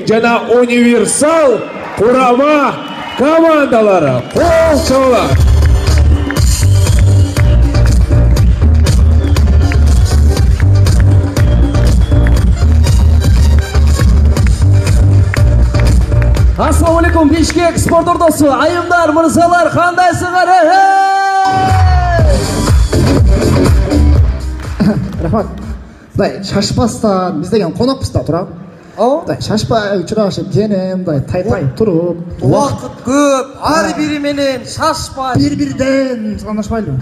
жана универсал курама командалары кол чабуулар. Assalomu alaykum Bishkek sport o'rtoqsi, ayimlar, mirzolar, qandaysizlar? Rahmat. Мындай шашпастан биз деген конокпуз да турап. Мындай шашпай учурашып кенем, мындай тай туруп. Убакыт көп, ар бири менен шашпай. Бири-бириден сыгынашпайлы.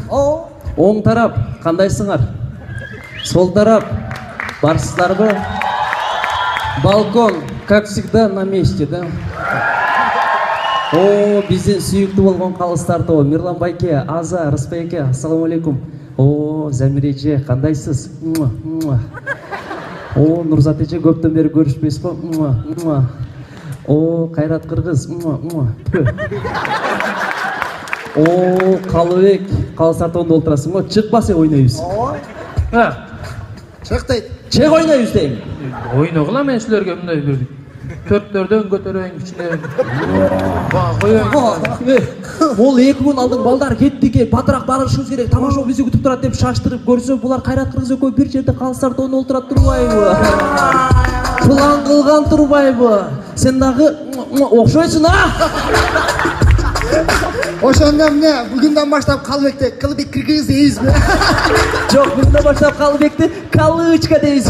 Оң тарап кандайсыңар? Сол тарап барсыздарбы? Балкон, как всегда, на месте, да? О, биздин сүйүктүү болгон калыстарды, Мирлан байке, Аза, Рыспайке, ассаламу алейкум. О, Замир эже, кандайсыз? О, Нурзат эже, көптөн бери көрүшпөйсүз го? О, Кайрат Кыргыз. О, Калыбек, калыстардын олтурасың го? Чыкпасы ойнойбуз. Чык дейт. Чек ойнойбуз дейм. Ойногула мен силерге мындай бердик. Төрттөрдөн көтөрөйүн кичине. Ол 2 күн алдын балдар кеттике, батыраак барышыбыз керек, тамаша бизди күтүп турат деп шаштырып көрсө, булар Кайрат Кыргыз экөө бир жерде калыстардын олтурат турбайбы? План кылган турбайбы? Сен дагы окшойсуң, Ошондо эмне, бүгүндөн баштап Калыбекти Кылбек Кыргыз дейбизби? Жок, бүгүндөн баштап Калыбекти Калычка дейбиз.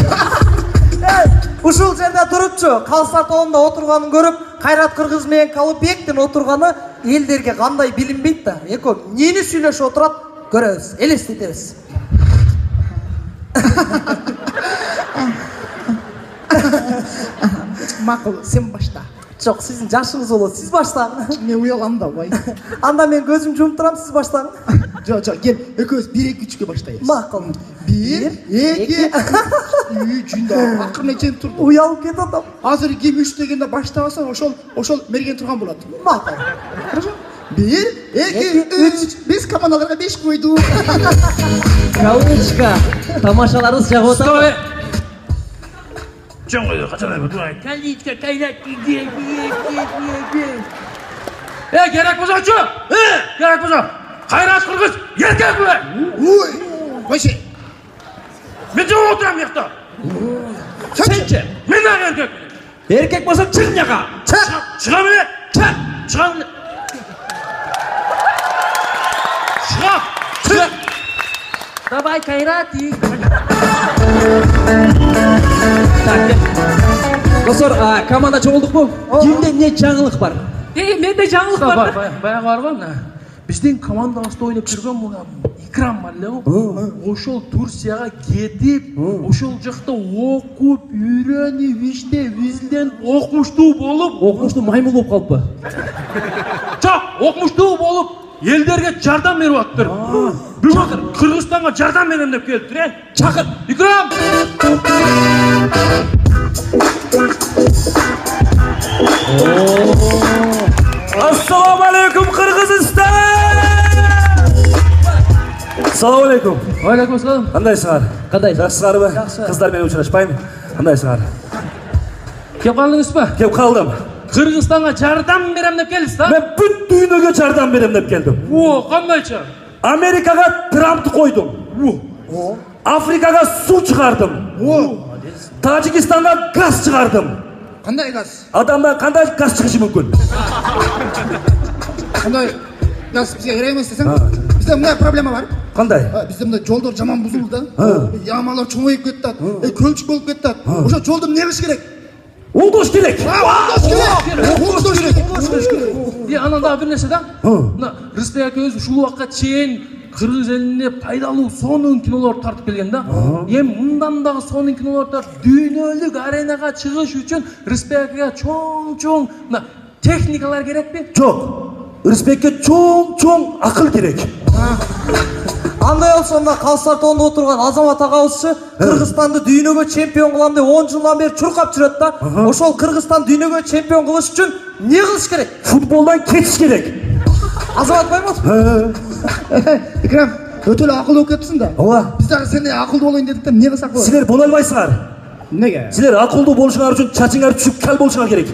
Ушул жерде турупчу, калыстар тобунда отурганын көрүп, Кайрат Кыргыз менен Калыбектин отурганы элдерге кандай билинбейт да. Экөө эмнени сүйлөшүп отурат, көрөбүз, элестетебиз. Макул, сен башта. Жок, сиздин жашыңыз болот, сиз баштаңыз. Мен уялам да, бай. Анда мен көзүм жумуп турам, сиз баштаңыз. Жок, кел, экөөбүз 1-2-3-кө баштайбыз. Макул. 1, 2, 3 да. Акырын чейин турду. Уялып кетип атам. Азыр ким 3 дегенде баштабаса, ошол мерген турган болот. Макул. Хорошо? 1, 2, 3. Биз командаларга 5 койдук. Калычка, тамашаларыбыз жагып атабы? Чоң койду, качан айбы? Калычка, Кайрат Кыргыз. Керек болсочу? Керек болсо. Кайрат Кыргыз, эркек бе? Ой, койшы. Мен жок отурам жакта. Сенчи? Мен дагы эркек. Эркек болсоң чыгын жака. Чыга беле? Чыга беле? Чыга. Давай, Кайрат. Достор, команда чогулдукпу? Кимде эмне жаңылык бар? Менде жаңылык бар. Баягы бар го мына. Биздин командабызда ойноп жүргөн мына Икрам бар эле. Ошол Турцияга кетип, ошол жакта окуп, үйрөнүп, иштеп, бизден окумуштуу болуп, Окумуштуу маймыл болуп калыппы? жок, окумуштуу болуп, элдерге жардам берип атыптыр. Бүгүн Кыргызстанга жардам берем деп келиптир, Чакыр. Икрам! Ассаламу алейкум, Кыргызстан! Assalamu alaikum. Алейкум ассалам. Кандайсыңар? Кандай? Жакшысыңарбы? Кыздар менен учурашпайм. Кандайсыңар? Кеп калдыңызбы? Кеп калдым. Кыргызстанга жардам берем деп келдиз да? Мен бүт дүйнөгө жардам берем деп келдим. Кандайча? Америкага Трампты койдум. Африкага суу чыгардым. Тажикистанга газ чыгардым. Кандай газ? Адамдан кандай газ чыгышы мүмкүн? Кандай газ бизге керек эмес десең? Бизде мындай проблема бар. Кандай? Бизде мындай жолдор жаман бузулду да. Ямалар чоңоюп кетти. Көлчүк болуп кетти. Ошо жолду эмне кылыш керек? Оңдош керек. Оңдош керек. Анан дагы бир нерсе да. Мына Рыспек акебиз ушул убакка чейин Кыргыз элине пайдалуу сонун кинолор тартып келген да. Эми мындан дагы сонун кинолор тартып дүйнөлүк аренага чыгыш үчүн Рыспек акеге чоң мына техникалар керекпи? Жок. Рыспекке чоң акыл керек. Андай болсо мына калыстар тобунда отурган Азамат агабызчы Кыргызстанды дүйнөгө чемпион кылам деп 10 жылдан бери чуркап жүрөт да. Ошол Кыргызстан дүйнөгө чемпион кылыш үчүн эмне кылыш керек? Футболдон кетиш керек. Азамат Баймотов. Икрам, өтө эле акылдуу болуп кетипсиң да. Ооба. Биз дагы сендей акылдуу болоюн дедик да, эмне кылсак болот? Силер боло албайсыңар. Неге? Силер акылдуу болушуңар үчүн чачыңар түшүп кал болушуңар керек.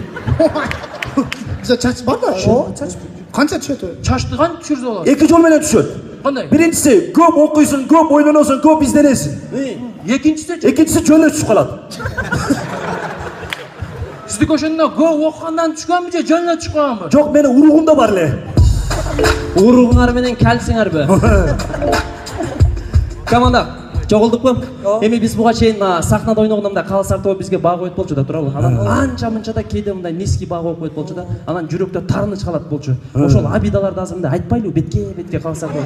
Bizde çaç var da. О, чач. Kança düşüyor? Чачты кантип түшүрүп алат? Эки жол менен түшөт. Кандай? Биринчиси көп окуйсуң, көп ойлоносуң, көп изденесиң. Экинчиси Экинчиси жөн эле түшүп калат. сиздики ошондо көп окугандан түшкөнбү же жөн эле түшүп калганбы? Жок, мени уругумда бар эле. Уругуңар менен келсиңерби? Команда, жоголдукпу? Эми биз буга чейин сахнада ойногондо калсар тобу бизге баг коюп болчу да, туурабы? Анан анча-мынча да кээде мындай низкий баг коюп болчу да. Анан жүрөктө тарыныч калат болчу. Ошол обидаларды азыр мындай айтпайлыбы? Бетке калсар тобу.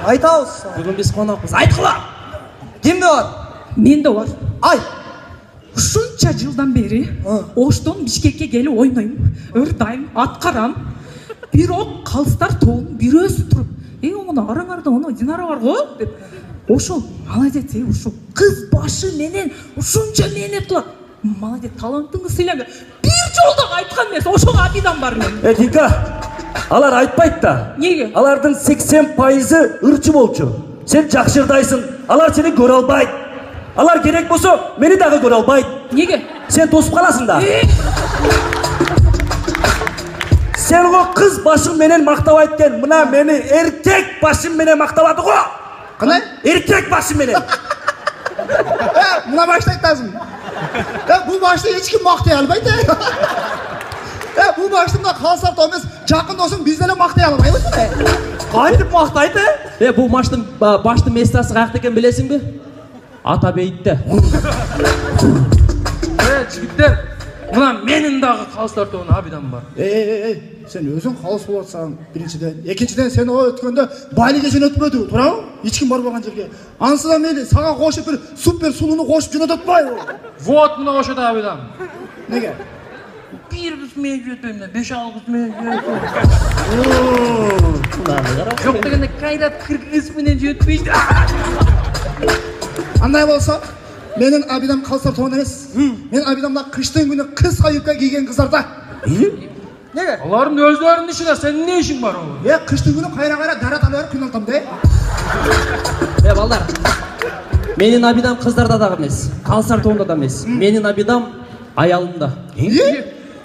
Айтабыз. Бүгүн биз конокпуз. Айткыла! Кимде бар? Менде бар. Ай. Ушунча жылдан бери Оштон Бишкекке келип ойнойм, ырдайм, аткарам. Бирок калстар тобун бирөөсү туруп, оңоно араңарда оно Динара бар го деп. Ошол молодец, ушул кыз башы менен ушунча мээне кылат. Молодец, талантыңды сыйлаңдар. Бир жолдо айткан эмес, ошого абидан бар мен. Динка, алар айтпайт да. Неге? Алардын 80% ырчы болчу. Сен жакшы ырдайсың, алар сени көрө албайт. Алар керек болсо, мени дагы көрө албайт. Неге? Сен тосуп каласың да. Сен го кыз башың менен мактабайт экен. Мына мени эркек башым менен мактабады го. Kanay? Эркек башым менен. Buna başlayık lazım. Bu başta hiç kim maktaya albaydı. Bu başta kalsar Thomas жақын досың bizden maktaya almayı mısın? Кантип мактайды? Бул маштын башты местасы каякта экен билесиңби? Ата бейитте. Жигиттер, мына менин дагы калстар тобунун абидан бар. Sen özün kaos bolatsan birinciden. Ekinciden sen o ötkönde baylı geçen ötmödü. Turabı? Hiç kim barбаган жерге. Ansıdan meyli sağa koşup bir super sulunu koşup жөнөтөт atmayı. Вот мына ошодо абидан. Nege? Бир кыз менен жөнөтпөйм да, 5-6 кыз менен жөнөтөм. Жок дегенде кайрат 40 кыз менен жөнөтпөйт. Андай болsa menin abidam kalsar toğun emes. Menin abidamda kıştığın günü kız kayıpka giygen kızlarda. Неге? Алардын өздөрүнүн иши да, сенин эмне ишиң бар ол? Kıştığın günü kayra darat alıyor күн алтам de. Балдар. Менин абидам кыздарда дагы эмес. Калсар тобунда да эмес. Менин абидам аялымда.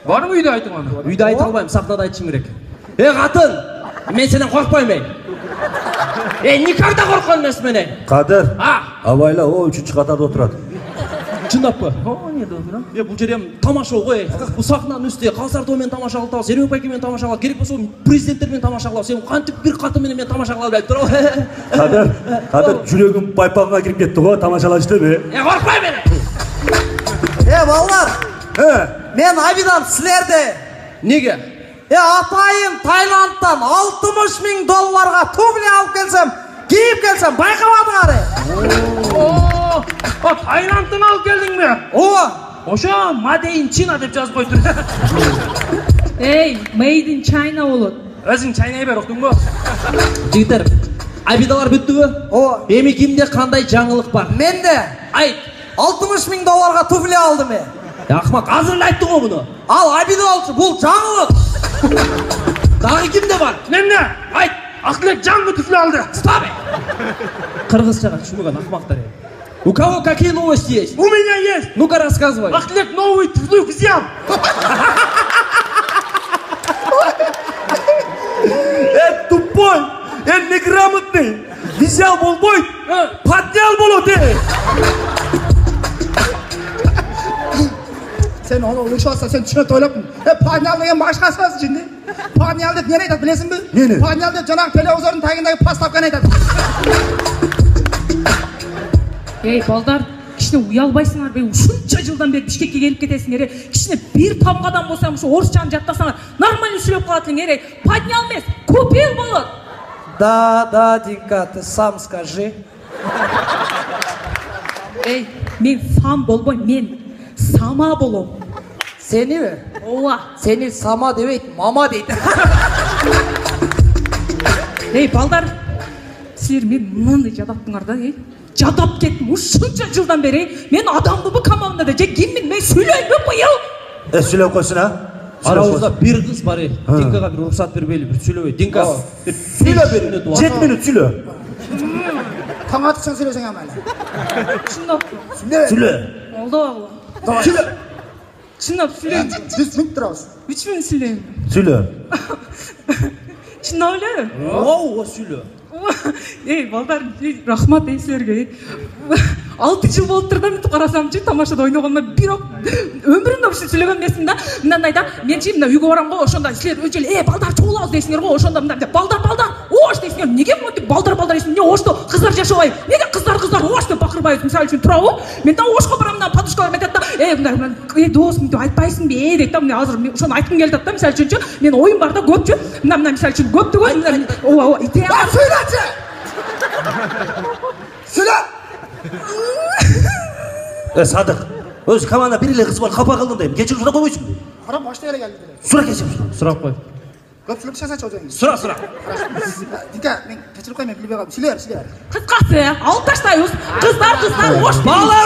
Барбы үйдө айтып аны? Үйдө айта албайм, сахнада айтышым керек. Катын, мен сенен коркпойм. Никогда корккон эмесмин мен. Кадыр. Абайла, о 3-чү катарда отурат. Чындаппы? Эмне болду? Бул жер эми тамаша го. Бул сахнанын үстү калсар тобу менен тамаша кылып атабыз. Эребек байке менен тамаша кылабыз. Керек болсо президенттер менен тамаша кылабыз. Сен кантип бир каты менен мен тамаша кыла албайт турабы? Кадыр жүрөгүм байпагыңа кирип кетти го, тамашалаштыбы? Коркпойм мен. Балдар. Мен абидам силерде. Неге? Атайын Таиландтан $60,000 туфли алып келсем, кийип келсем, байкабадыңар. Таиландтан алып келдиңби? Ооба. Ошо Made in China деп жазып койтур. Made in China болот. Өзүң чайнай бер, уктуңбу? Жигиттер, абидалар бүттүбү? Ооба. Эми кимде кандай жаңылык бар? Менде Айт. $60,000 туфли алдым мен. Акмак, азыр эле айттың го муну. Ал абида болчу, бул жаңылык. Дагы кимде бар? Менде. Айт. Актылек жаңы туфли алды. Стоп! Кыргызчага түшүнбөгөн акмактар. У кого какие новости есть? У меня есть. Ну-ка рассказывай. Актылек новый туфли взял. Тупой! Неграмотный! Взял болбойт! Поднял болот! Sen onu uçarsa sen çöt oylapın. Panyal degan başkası var şimdi. Panyal deb ne aytadi bilesinmi? Neni? Panyal deb janoq televizorun tagindagi pastavkani aytadi. Балдар, кичине уялбайсыңарбы? Ушунча жылдан бери Бишкекке келип кетесиңер. Кичине бир тамгадан болсо ушу орусчаны жаттасаңар, нормально сүйлөп калат элеңер. Поднял эмес, купил болот. Да, Динка, ты сам скажи. Мен сам болбойм, мен сама болом. Сениби? Ооба. Сени сама дебейт, мама дейт. Балдар, силер мен мындай жадаптыңар да, жадап кеттим. Ушунча жылдан бери мен адамбы камагында да же киммин? Мен сүйлөймүн быйыл. Сүйлөп койсун, а? Арабызда бир кыз бар. Динкага бир уруксат бербейли, бир сүйлөбөй. Динка, Сүйлө бер. 7 мүнөт сүйлө. Taң atırsan söylesen ama. Чындап. Сүйлө. Молдова. Сүйлө. Чынап сүйлейм. Биз мүнөт турабыз. 3 минут сүйлейм. Сүйлө. Чынап эле? Ооба сүйлө. Балдар, рахмат силерге. 6 жыл болуптур да мынтип карасамчы, тамашада ойногоныма бирок өмүрүмдө ушинтип сүйлөгөн эмесмин да. Мындай да, менчи мына үйгө барам го, ошондо силер өчөлө, балдар чогулабыз дейсиңер го, ошондо мындай балдар, ош дейсиңер. Неге монтип балдар дейсиң? Эмне ошто кыздар жашабайбы? Неге кыздар ош деп бакырбайбыз? Мисалы үчүн туурабы? Мен да ошко барам, мына подушкалар айтат да, мындай, дос, мынтип айтпайсыңбы, дейт да. Мен азыр ошону айткым келип атат да, мисалы үчүнчү, мен оюм бар да, көпчү. Мына мисалы үчүн көптүгө, ооба, идея. Сүйлө. Садық, өзі команда бір еле қыз бар, қапа қылдым деймін. Кешірім сұра қоймайсың. Қара башта эле келди деле. Сұра кешірім. Сурап кой. Көпчүлүк жасачы ожоң. Сұра. Дика, мен кечирип коймон, билбей калдым. Сүйлө. Кыскасы, алып таштайбыз. Кыздар, ош. Балдар!